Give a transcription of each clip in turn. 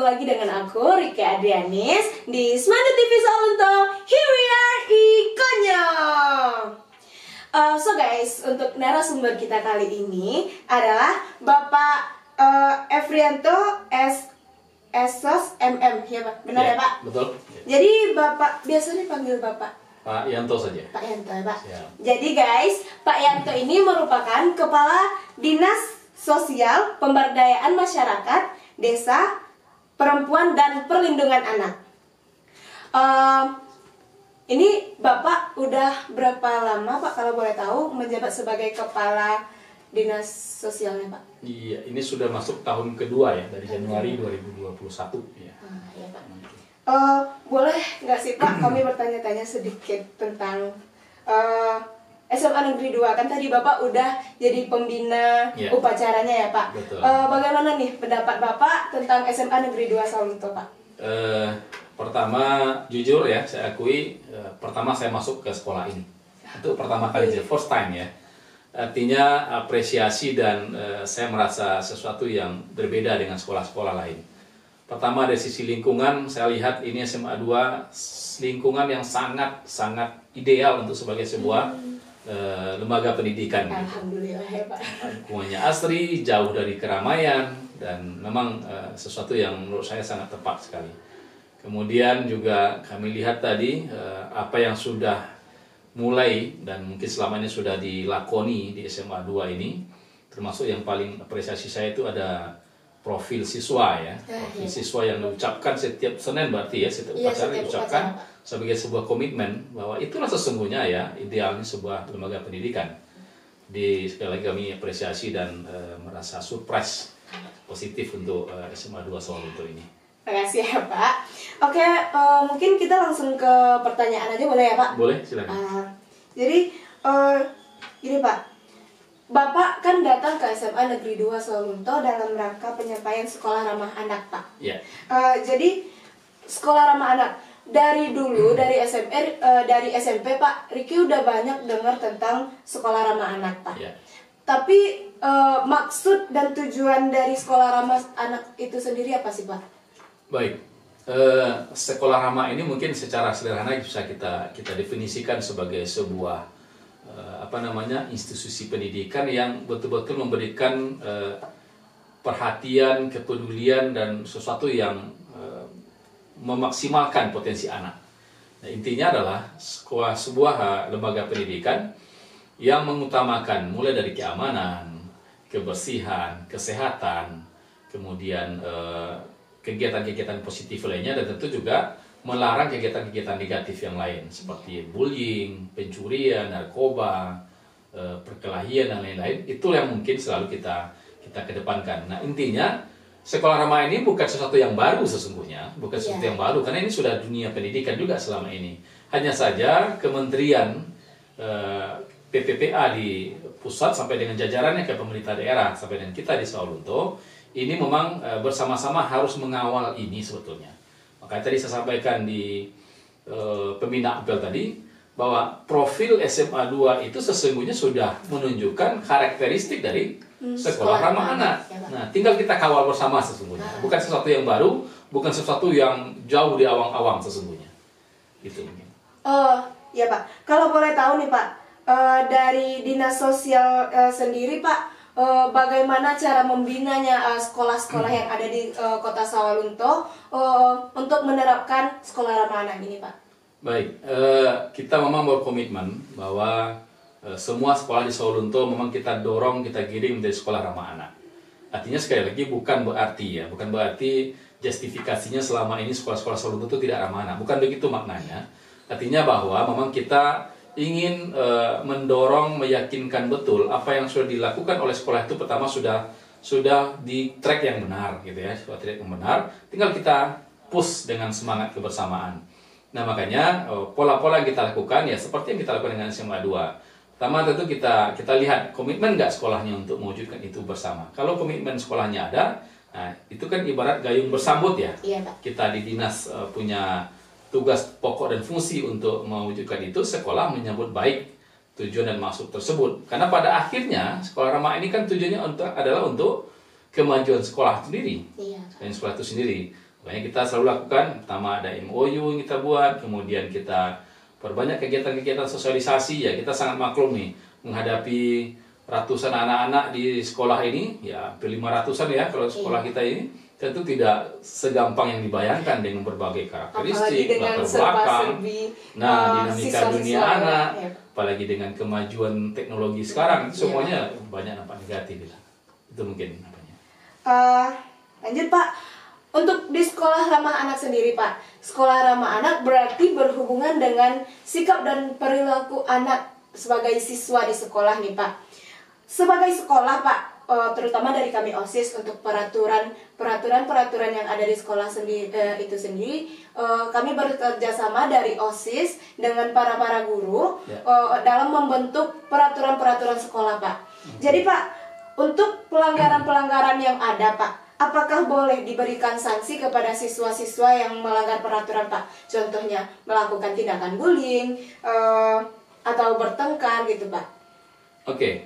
lagi dengan aku, Rike Adrianis, di Semandu TV Sawalunto. Here we are, Konyol. So guys, untuk narasumber kita kali ini adalah Bapak Efrianto Esos MM, ya Pak? Benar ya Pak? Betul. Jadi Bapak, biasanya panggil Bapak Pak Yanto saja. Pak Yanto ya Pak? Siap. Jadi guys, Pak Yanto ini merupakan Kepala Dinas Sosial Pemberdayaan Masyarakat Desa Perempuan dan Perlindungan Anak. Ini Bapak udah berapa lama Pak kalau boleh tahu menjabat sebagai Kepala Dinas Sosialnya Pak? Iya, ini sudah masuk tahun kedua ya, dari Januari 2021 ya. Iya Pak. Boleh nggak sih Pak kami bertanya-tanya sedikit tentang SMA Negeri 2, kan tadi Bapak udah jadi pembina upacaranya ya Pak. Betul. Bagaimana nih pendapat Bapak tentang SMA Negeri 2 Sawalunto Pak? Pertama, jujur ya, saya akui, pertama saya masuk ke sekolah ini. Itu pertama kali, first time ya. Artinya apresiasi dan saya merasa sesuatu yang berbeda dengan sekolah-sekolah lain. Pertama dari sisi lingkungan, saya lihat ini SMA 2 lingkungan yang sangat ideal untuk sebagai sebuah lembaga pendidikan. Alhamdulillah ya Pak. Lingkungannya asri, jauh dari keramaian, dan memang sesuatu yang menurut saya sangat tepat sekali. Kemudian juga kami lihat tadi apa yang sudah mulai dan mungkin selama ini sudah dilakoni di SMA 2 ini, termasuk yang paling apresiasi saya itu ada profil siswa ya, profil siswa yang diucapkan setiap Senin berarti ya, setiap upacara diucapkan sebagai sebuah komitmen bahwa itulah sesungguhnya ya idealnya sebuah lembaga pendidikan. Sekali lagi kami apresiasi dan merasa surprise positif untuk SMA 2 Sawalunto ini. Terima kasih ya Pak. Oke, mungkin kita langsung ke pertanyaan aja boleh ya Pak? Boleh, silakan. Jadi gini Pak, Bapak kan datang ke SMA Negeri 2 Sawalunto dalam rangka penyampaian sekolah ramah anak Pak. Iya. Jadi sekolah ramah anak dari dulu dari SMP Pak, Riki udah banyak dengar tentang sekolah ramah anak Pak. Iya. Tapi maksud dan tujuan dari sekolah ramah anak itu sendiri apa sih Pak? Baik, sekolah ramah ini mungkin secara sederhana bisa kita definisikan sebagai sebuah institusi pendidikan yang betul-betul memberikan perhatian, kepedulian dan sesuatu yang memaksimalkan potensi anak. Nah, intinya adalah sebuah lembaga pendidikan yang mengutamakan mulai dari keamanan, kebersihan, kesehatan, kemudian kegiatan-kegiatan positif lainnya, dan tentu juga melarang kegiatan-kegiatan negatif yang lain seperti bullying, pencurian, narkoba, perkelahian dan lain-lain. Itu yang mungkin selalu kita kedepankan. Nah, intinya sekolah ramah ini bukan sesuatu yang baru sesungguhnya, bukan sesuatu yang baru karena ini sudah dunia pendidikan juga selama ini. Hanya saja Kementerian PPPA di pusat sampai dengan jajarannya ke pemerintah daerah sampai dengan kita di Sawalunto ini memang bersama-sama harus mengawal ini sebetulnya. Makanya tadi saya sampaikan di pembina apel tadi bahwa profil SMA 2 itu sesungguhnya sudah menunjukkan karakteristik dari sekolah ramah anak. Nah, tinggal kita kawal bersama sesungguhnya. Bukan sesuatu yang baru, bukan sesuatu yang jauh di awang-awang sesungguhnya. Gitu mungkin. Ya Pak. Kalau boleh tahu nih Pak, dari Dinas Sosial sendiri Pak, bagaimana cara membinanya sekolah-sekolah yang ada di Kota Sawalunto untuk menerapkan sekolah ramah anak ini Pak? Baik, kita memang berkomitmen bahwa semua sekolah di Sawalunto memang kita dorong, kita giring menjadi sekolah ramah anak. Artinya sekali lagi bukan berarti justifikasinya selama ini sekolah-sekolah Sawalunto itu tidak ramah anak. Bukan begitu maknanya. Artinya bahwa memang kita ingin mendorong, meyakinkan betul apa yang sudah dilakukan oleh sekolah itu pertama sudah di track yang benar gitu ya, sudah track yang benar, tinggal kita push dengan semangat kebersamaan. Nah, makanya pola-pola yang kita lakukan ya seperti yang kita lakukan dengan SMA 2. Pertama tentu kita lihat komitmen nggak sekolahnya untuk mewujudkan itu bersama. Kalau komitmen sekolahnya ada, nah itu kan ibarat gayung bersambut ya. Iya, Pak. Kita di dinas punya tugas pokok dan fungsi untuk mewujudkan itu, sekolah menyambut baik tujuan dan maksud tersebut. Karena pada akhirnya sekolah ramah ini kan tujuannya adalah untuk kemajuan sekolah sendiri, dan sekolah itu sendiri. Makanya kita selalu lakukan, pertama ada MOU yang kita buat, kemudian kita perbanyak kegiatan-kegiatan sosialisasi. Ya kita sangat maklum nih menghadapi ratusan anak-anak di sekolah ini, ya hampir 500-an ya kalau sekolah kita ini, tentu tidak segampang yang dibayangkan dengan berbagai karakteristik, latar belakang, dinamika dunia anak, apalagi dengan kemajuan teknologi sekarang, itu semuanya banyak nampak negatif. Itu mungkin apanya. Lanjut Pak, untuk di sekolah ramah anak sendiri Pak, sekolah ramah anak berarti berhubungan dengan sikap dan perilaku anak sebagai siswa di sekolah nih Pak. Sebagai sekolah Pak, terutama dari kami OSIS untuk peraturan yang ada di sekolah itu sendiri, kami bekerja sama dari OSIS dengan para guru dalam membentuk peraturan sekolah Pak. Jadi Pak, untuk pelanggaran yang ada Pak, apakah boleh diberikan sanksi kepada siswa-siswa yang melanggar peraturan Pak? Contohnya melakukan tindakan bullying atau bertengkar gitu Pak. Oke.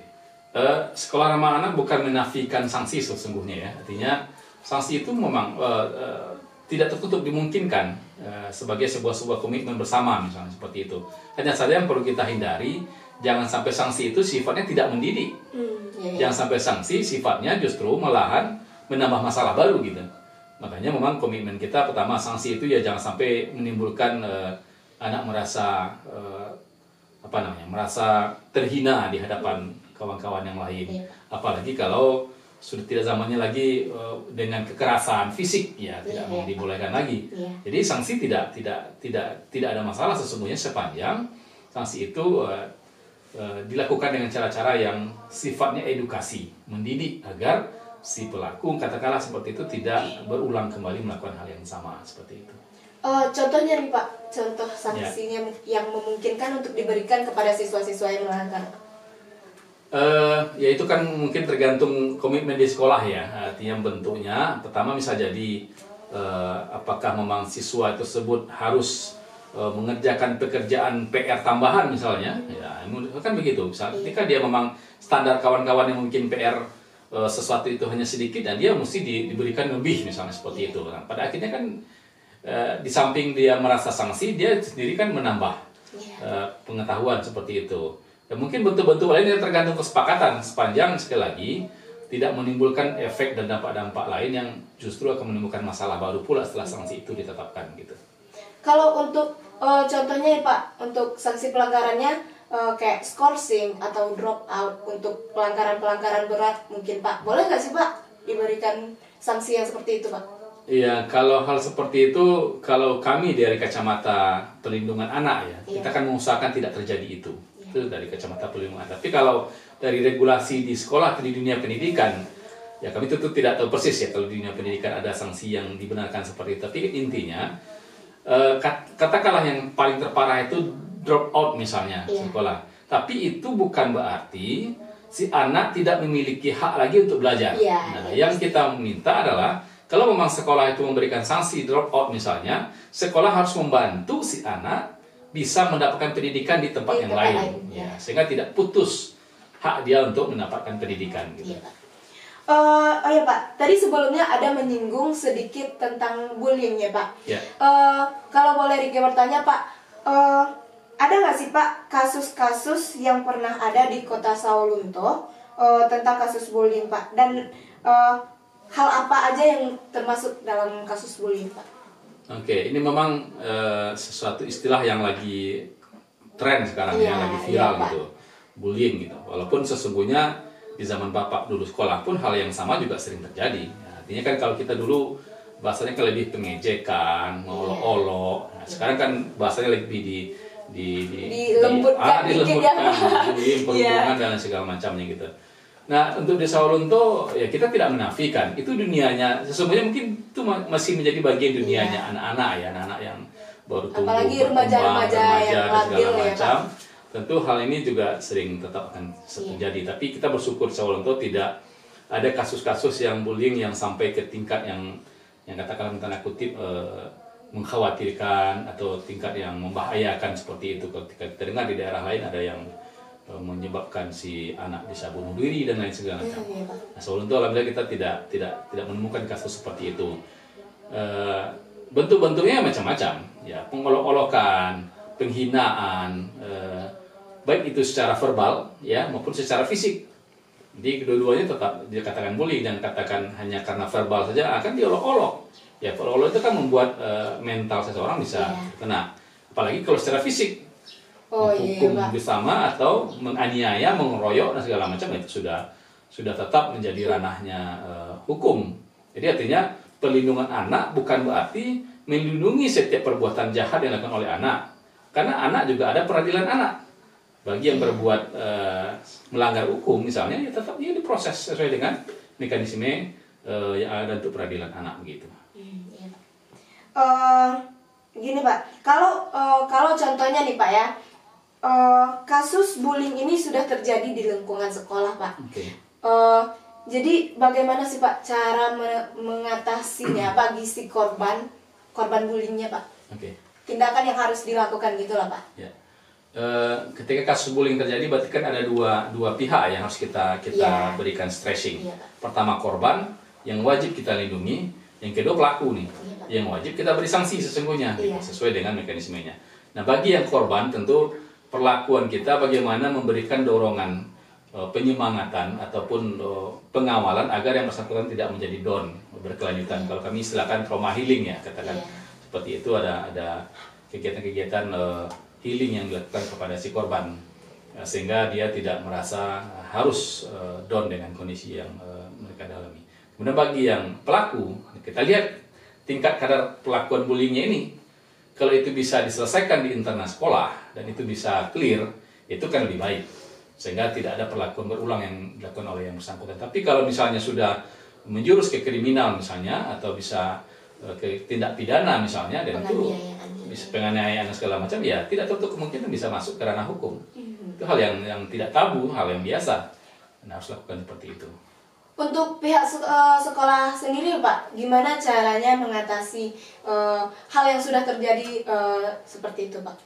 Sekolah ramah anak bukan menafikan sanksi sesungguhnya ya. Artinya sanksi itu memang tidak tertutup dimungkinkan sebagai sebuah komitmen bersama misalnya seperti itu. Hanya saja yang perlu kita hindari, jangan sampai sanksi itu sifatnya tidak mendidik. Jangan sampai sanksi sifatnya justru malahan menambah masalah baru gitu. Makanya memang komitmen kita pertama, sanksi itu ya jangan sampai menimbulkan anak merasa merasa terhina di hadapan kawan-kawan yang lain. Apalagi kalau sudah tidak zamannya lagi dengan kekerasan fisik, ya tidak mau dibolehkan lagi. Jadi sanksi tidak ada masalah sesungguhnya sepanjang sanksi itu dilakukan dengan cara-cara yang sifatnya edukasi, mendidik agar si pelaku katakanlah seperti itu tidak berulang kembali melakukan hal yang sama seperti itu. Contohnya nih Pak, contoh sanksinya yang memungkinkan untuk diberikan kepada siswa-siswa yang melanggar. Ya itu kan mungkin tergantung komitmen di sekolah ya. Artinya bentuknya pertama bisa jadi apakah memang siswa tersebut harus mengerjakan pekerjaan PR tambahan misalnya, ya kan begitu. Ketika dia memang standar kawan-kawan yang mungkin PR sesuatu itu hanya sedikit, dan dia mesti diberikan lebih misalnya seperti itu. Nah, pada akhirnya kan di samping dia merasa sanksi, dia sendiri kan menambah pengetahuan seperti itu. Dan mungkin bentuk-bentuk lain yang tergantung kesepakatan, sepanjang sekali lagi tidak menimbulkan efek dan dampak-dampak lain yang justru akan menimbulkan masalah baru pula setelah sanksi itu ditetapkan gitu. Kalau untuk contohnya ya Pak, untuk sanksi pelanggarannya kayak skorsing atau drop out untuk pelanggaran berat mungkin Pak, boleh nggak sih Pak diberikan sanksi yang seperti itu Pak? Iya, kalau hal seperti itu, kalau kami dari kacamata perlindungan anak ya, kita kan mengusahakan tidak terjadi itu. Itu dari kacamata perlindungan. Tapi kalau dari regulasi di sekolah di dunia pendidikan, ya kami tentu tidak tahu persis ya kalau di dunia pendidikan ada sanksi yang dibenarkan seperti itu. Tapi intinya, katakanlah yang paling terparah itu drop out misalnya sekolah. Tapi itu bukan berarti si anak tidak memiliki hak lagi untuk belajar. Nah, yang kita minta adalah kalau memang sekolah itu memberikan sanksi drop out misalnya, sekolah harus membantu si anak bisa mendapatkan pendidikan di tempat yang lain. Ya, sehingga tidak putus hak dia untuk mendapatkan pendidikan gitu. Oh ya Pak, tadi sebelumnya ada menyinggung sedikit tentang bullying ya Pak. Kalau boleh Riki bertanya Pak, ada nggak sih Pak kasus-kasus yang pernah ada di Kota Sawalunto tentang kasus bullying Pak? Dan hal apa aja yang termasuk dalam kasus bullying Pak? Oke, ini memang sesuatu istilah yang lagi tren sekarang yang lagi viral gitu, bullying gitu. Walaupun sesungguhnya di zaman Bapak dulu sekolah pun hal yang sama juga sering terjadi. Artinya kan kalau kita dulu bahasanya kan lebih pengejekan, ngolok-olok. Nah, sekarang kan bahasanya lebih dilembutkan, perhubungan dan segala macamnya gitu. Nah, untuk di Sawalunto ya kita tidak menafikan itu dunianya, sesungguhnya mungkin itu masih menjadi bagian dunianya anak-anak ya, anak-anak yang baru tumbuh, apalagi remaja-remaja yang labil ya Pak. Tentu hal ini juga sering tetap akan terjadi, tapi kita bersyukur Sawalunto tidak ada kasus-kasus yang bullying yang sampai ke tingkat yang katakanlah tanda kutip mengkhawatirkan atau tingkat yang membahayakan seperti itu. Ketika kita dengar di daerah lain ada yang menyebabkan si anak bisa bunuh diri dan lain segala macam. Nah, Sawalunto alhamdulillah kita tidak menemukan kasus seperti itu. bentuk-bentuknya macam-macam, ya, pengolok-olokan, penghinaan, baik itu secara verbal ya maupun secara fisik. Jadi kedua-duanya tetap dikatakan bullying, dan katakan hanya karena verbal saja akan diolok-olok. Ya, olok-olok itu kan membuat mental seseorang bisa kena. Apalagi kalau secara fisik, hukum bersama atau menganiaya, mengeroyok dan segala macam, itu sudah tetap menjadi ranahnya hukum. Jadi artinya perlindungan anak bukan berarti melindungi setiap perbuatan jahat yang dilakukan oleh anak, karena anak juga ada peradilan anak. Bagi yang berbuat melanggar hukum misalnya, ya tetap dia diproses sesuai dengan mekanisme yang ada untuk peradilan anak begitu. Gini Pak, kalau contohnya nih Pak ya, kasus bullying ini sudah terjadi di lingkungan sekolah Pak. Jadi bagaimana sih Pak cara mengatasinya bagi si korban bullyingnya Pak? Tindakan yang harus dilakukan gitulah Pak. Ya. Ketika kasus bullying terjadi, berarti kan ada dua pihak yang harus kita berikan stressing. Pertama korban yang wajib kita lindungi, yang kedua pelaku nih yang wajib kita beri sanksi sesungguhnya sesuai dengan mekanismenya. Nah, bagi yang korban tentu perlakuan kita bagaimana memberikan dorongan, penyemangatan ataupun pengawalan agar yang bersangkutan tidak menjadi down berkelanjutan. Kalau kami istilahkan trauma healing ya, katakan seperti itu, ada kegiatan-kegiatan healing yang dilakukan kepada si korban, sehingga dia tidak merasa harus down dengan kondisi yang mereka alami. Kemudian bagi yang pelaku, kita lihat tingkat kadar pelakuan bullyingnya ini. Kalau itu bisa diselesaikan di internal sekolah dan itu bisa clear, itu kan lebih baik, sehingga tidak ada perlakuan berulang yang dilakukan oleh yang bersangkutan. Tapi kalau misalnya sudah menjurus ke kriminal misalnya, atau bisa ke tindak pidana misalnya, dan itu bisa penganiayaan dan segala macam, ya tidak tertutup kemungkinan bisa masuk ke ranah hukum. Itu hal yang tidak tabu, hal yang biasa, dan harus lakukan seperti itu. Untuk pihak sekolah sendiri Pak, gimana caranya mengatasi hal yang sudah terjadi seperti itu Pak?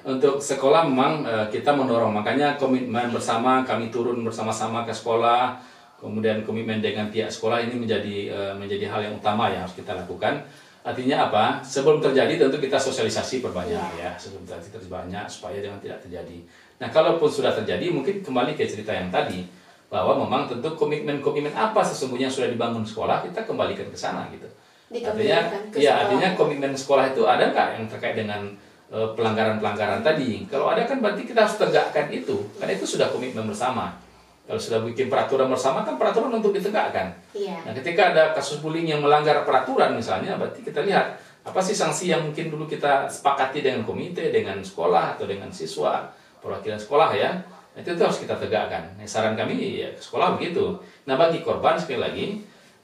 Untuk sekolah memang kita mendorong, makanya komitmen bersama, kami turun bersama-sama ke sekolah, kemudian komitmen dengan pihak sekolah ini menjadi hal yang utama yang harus kita lakukan. Artinya apa? Sebelum terjadi tentu kita sosialisasi perbanyak ya, sebelum terjadi banyak supaya jangan tidak terjadi. Nah, kalaupun sudah terjadi, mungkin kembali ke cerita yang tadi, bahwa memang tentu komitmen apa sesungguhnya yang sudah dibangun sekolah, kita kembalikan ke sana gitu. Artinya komitmen sekolah itu ada nggak yang terkait dengan pelanggaran-pelanggaran tadi? Kalau ada kan berarti kita harus tegakkan itu, karena itu sudah komitmen bersama. Kalau sudah bikin peraturan bersama, kan peraturan untuk ditegakkan. Nah, ketika ada kasus bullying yang melanggar peraturan misalnya, berarti kita lihat apa sih sanksi yang mungkin dulu kita sepakati dengan komite, dengan sekolah atau dengan siswa, perwakilan sekolah ya. Itu harus kita tegakkan. Nah, saran kami ya sekolah begitu. Nah, bagi korban sekali lagi,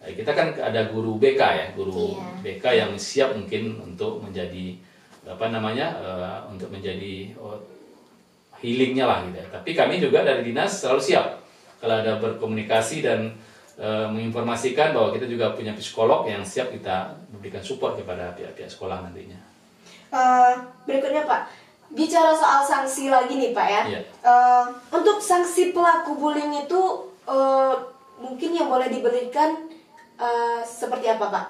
kita kan ada guru BK ya, BK yang siap mungkin untuk menjadi untuk menjadi healingnya lah gitu. Tapi kami juga dari dinas selalu siap kalau ada berkomunikasi dan menginformasikan bahwa kita juga punya psikolog yang siap kita memberikan support kepada pihak-pihak sekolah nantinya. Berikutnya Pak, bicara soal sanksi lagi nih Pak ya. Untuk sanksi pelaku bullying itu mungkin yang boleh diberikan seperti apa Pak?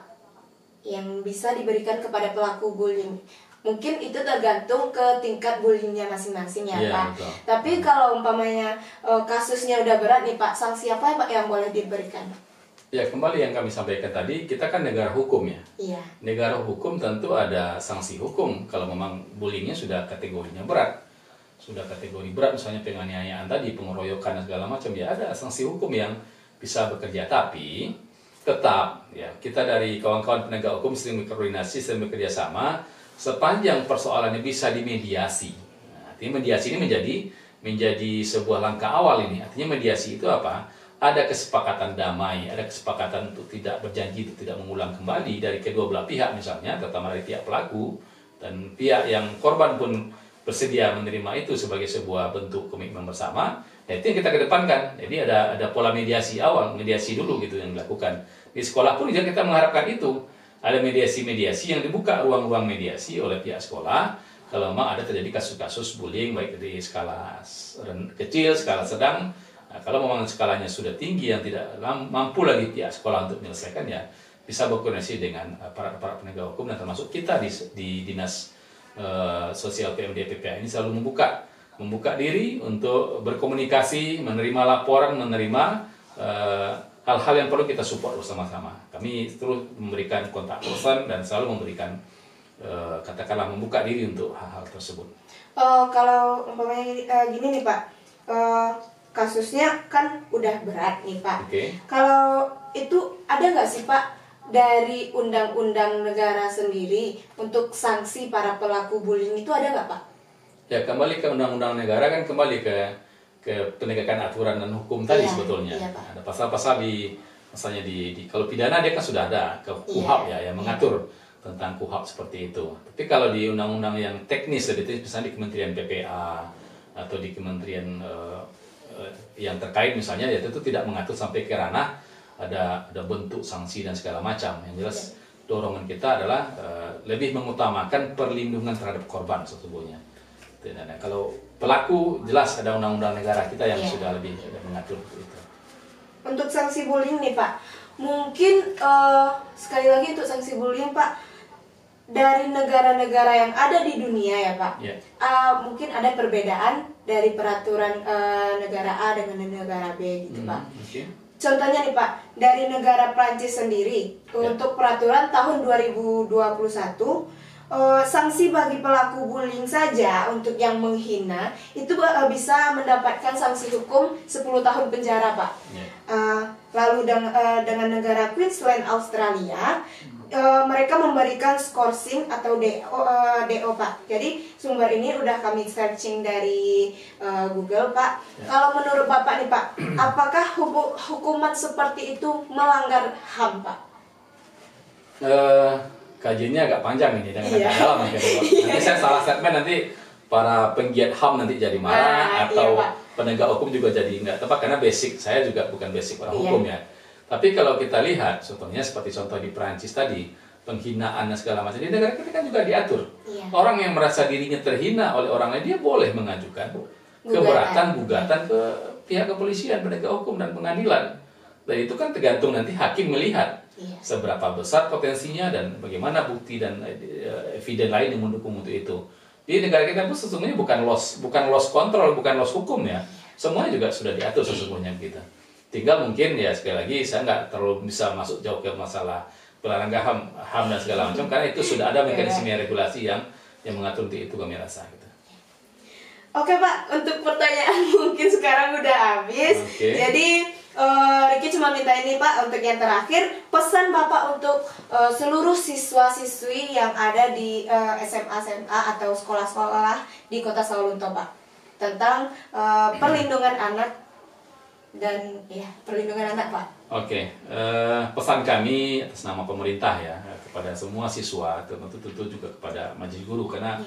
Yang bisa diberikan kepada pelaku bullying? Mungkin itu tergantung ke tingkat bullyingnya masing-masing ya Pak. Betul. Tapi kalau umpamanya kasusnya udah berat nih Pak, sanksi apa ya Pak yang boleh diberikan? Ya, kembali yang kami sampaikan tadi, kita kan negara hukum ya. Negara hukum tentu ada sanksi hukum kalau memang bullyingnya sudah kategorinya berat. Sudah kategori berat, misalnya penganiayaan tadi, pengeroyokan dan segala macam, ya ada sanksi hukum yang bisa bekerja. Tapi tetap ya, kita dari kawan-kawan penegak hukum sering berkoordinasi, sering bekerja sama sepanjang persoalannya bisa dimediasi. Nah, artinya mediasi ini menjadi sebuah langkah awal ini. Artinya mediasi itu apa? Ada kesepakatan damai, ada kesepakatan untuk tidak berjanji, untuk tidak mengulang kembali dari kedua belah pihak misalnya, terutama dari pihak pelaku, dan pihak yang korban pun bersedia menerima itu sebagai sebuah bentuk komitmen bersama. Nah, itu yang kita kedepankan. Jadi ada pola mediasi awal, mediasi dulu gitu yang dilakukan. Di sekolah pun juga kita mengharapkan itu. Ada mediasi-mediasi yang dibuka ruang-ruang mediasi oleh pihak sekolah kalau memang ada terjadi kasus-kasus bullying baik dari skala kecil, skala sedang. Nah, kalau memang skalanya sudah tinggi yang tidak mampu lagi pihak sekolah untuk menyelesaikan, ya bisa berkoordinasi dengan para penegak hukum dan termasuk kita di Dinas Sosial PMD PPA ini selalu membuka diri untuk berkomunikasi, menerima laporan, menerima hal-hal yang perlu kita support bersama-sama. Kami terus memberikan kontak person dan selalu memberikan katakanlah membuka diri untuk hal-hal tersebut. Kalau umpamanya gini nih Pak, kasusnya kan udah berat nih Pak. Oke. Kalau itu ada nggak sih Pak dari undang-undang negara sendiri untuk sanksi para pelaku bullying itu ada nggak Pak? Ya, kembali ke undang-undang negara kan kembali ke penegakan aturan dan hukum tadi sebetulnya. Iya, Pak. Ada pasal-pasal misalnya di kalau pidana dia kan sudah ada ke KUHP yang mengatur tentang KUHP seperti itu. Tapi kalau di undang-undang yang teknis seperti misalnya di Kementerian PPA atau di kementerian yang terkait misalnya ya tentu tidak mengatur sampai ke ranah ada bentuk sanksi dan segala macam. Yang jelas dorongan kita adalah lebih mengutamakan perlindungan terhadap korban sesungguhnya. Dan kalau pelaku jelas ada undang-undang negara kita yang sudah lebih mengatur itu. Untuk sanksi bullying nih Pak, mungkin sekali lagi untuk sanksi bullying Pak, dari negara-negara yang ada di dunia ya Pak, mungkin ada perbedaan dari peraturan negara A dengan negara B gitu Pak. Okay. Contohnya nih Pak, dari negara Prancis sendiri untuk peraturan tahun 2021, sanksi bagi pelaku bullying saja untuk yang menghina itu bisa mendapatkan sanksi hukum 10 tahun penjara Pak. Lalu dengan negara Queensland Australia, mereka memberikan scoring atau DO Pak. Jadi sumber ini udah kami searching dari Google Pak. Kalau menurut Bapak nih Pak, apakah hukuman seperti itu melanggar HAM Pak? Kajiannya agak panjang ini dengan agak dalam nanti saya salah segmen nanti para penggiat HAM nanti jadi marah atau penegak hukum juga jadi nggak tepat karena basic saya juga bukan basic orang hukum ya. Tapi kalau kita lihat contohnya seperti contoh di Perancis tadi penghinaan dan segala macam di negara kita kan juga diatur. Orang yang merasa dirinya terhina oleh orang lain dia boleh mengajukan keberatan gugatan ke pihak kepolisian, penegak hukum dan pengadilan. Dan itu kan tergantung nanti hakim melihat seberapa besar potensinya dan bagaimana bukti dan eviden lain yang mendukung untuk itu. Di negara kita pun sesungguhnya bukan loss control, bukan loss hukum ya. Semuanya juga sudah diatur sesungguhnya kita. Tinggal mungkin ya sekali lagi saya nggak terlalu bisa masuk jauh ke masalah pelanggaran HAM dan segala macam karena itu sudah ada mekanisme regulasi yang mengatur untuk itu kami rasa gitu. Oke Pak, untuk pertanyaan mungkin sekarang udah habis. Jadi Ricky cuma minta ini Pak untuk yang terakhir, pesan Bapak untuk seluruh siswa-siswi yang ada di SMA atau sekolah-sekolah di Kota Sawalunto Pak tentang perlindungan anak dan perlindungan anak Pak. Pesan kami atas nama pemerintah ya kepada semua siswa, tentu juga kepada majelis guru karena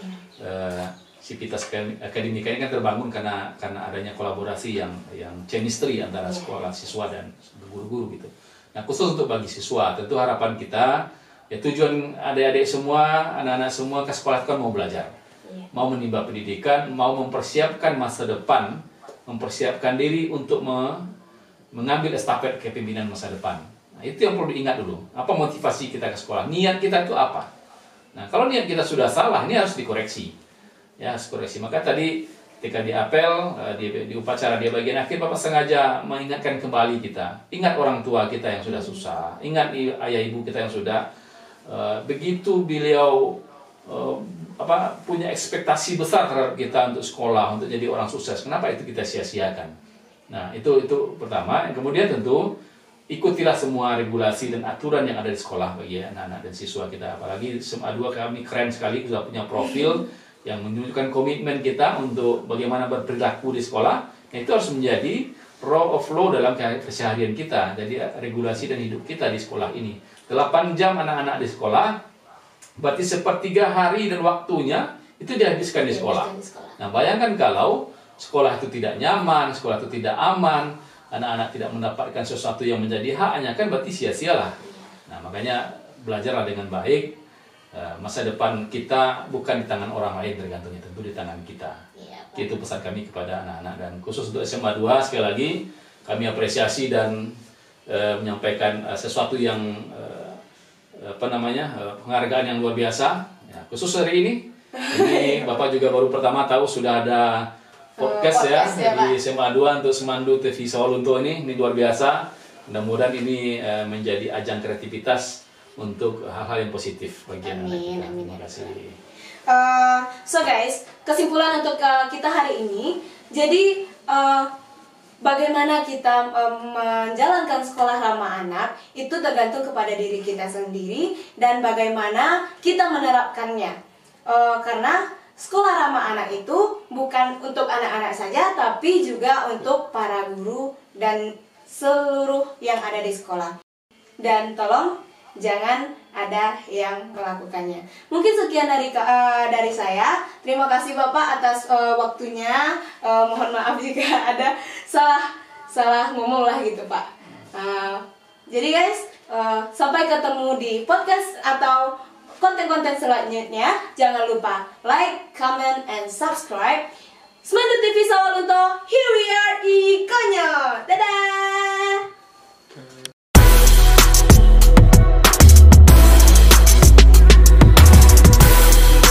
sivitas akademika ini kan terbangun karena adanya kolaborasi yang chemistry antara sekolah siswa dan guru-guru gitu. Nah khusus untuk bagi siswa tentu harapan kita ya tujuan adik-adik semua, anak-anak semua ke sekolah kan mau belajar, mau menimba pendidikan, mau mempersiapkan masa depan, mempersiapkan diri untuk mengambil estafet kepemimpinan masa depan. Nah itu yang perlu diingat dulu. Apa motivasi kita ke sekolah? Niat kita itu apa? Nah kalau niat kita sudah salah, ini harus dikoreksi. Koreksi. Maka tadi ketika di apel, di upacara di bagian akhir, Bapak sengaja mengingatkan kembali kita. Ingat orang tua kita yang sudah susah. Ingat ayah ibu kita yang sudah begitu beliau punya ekspektasi besar terhadap kita untuk sekolah, untuk jadi orang sukses. Kenapa itu kita sia-siakan? Nah, itu pertama. Yang kemudian tentu ikutilah semua regulasi dan aturan yang ada di sekolah bagi anak-anak dan siswa kita. Apalagi SMA 2 kami keren sekali, sudah punya profil yang menunjukkan komitmen kita untuk bagaimana berperilaku di sekolah. Itu harus menjadi rule of law dalam keseharian kita. Jadi regulasi dan hidup kita di sekolah ini. 8 jam anak-anak di sekolah, berarti sepertiga hari dan waktunya itu dihabiskan di sekolah. Nah bayangkan kalau sekolah itu tidak nyaman, sekolah itu tidak aman, anak-anak tidak mendapatkan sesuatu yang menjadi haknya, kan berarti sia-sialah. Nah makanya belajarlah dengan baik. Masa depan kita bukan di tangan orang lain tergantungnya, tentu di tangan kita. Itu pesan kami kepada anak-anak dan khusus untuk SMA 2 sekali lagi kami apresiasi dan menyampaikan sesuatu yang penghargaan yang luar biasa. Ya, khusus hari ini Bapak juga baru pertama tahu sudah ada podcast ya di SMA 2 untuk Semandu TV Sawalunto ini luar biasa. Mudah-mudahan ini menjadi ajang kreativitas untuk hal-hal yang positif bagi anak kita. Amin. Terima kasih. So guys, kesimpulan untuk kita hari ini, jadi bagaimana kita menjalankan sekolah ramah anak itu tergantung kepada diri kita sendiri dan bagaimana kita menerapkannya. Karena sekolah ramah anak itu bukan untuk anak-anak saja, tapi juga untuk para guru dan seluruh yang ada di sekolah. Dan tolong jangan ada yang melakukannya. Mungkin sekian dari saya. Terima kasih Bapak atas waktunya. Mohon maaf jika ada salah ngomong lah gitu Pak. Jadi guys, sampai ketemu di podcast atau konten-konten selanjutnya. Jangan lupa like, comment, and subscribe. Semandu TV Sawalunto, here we are, Ikonyo. Dadah!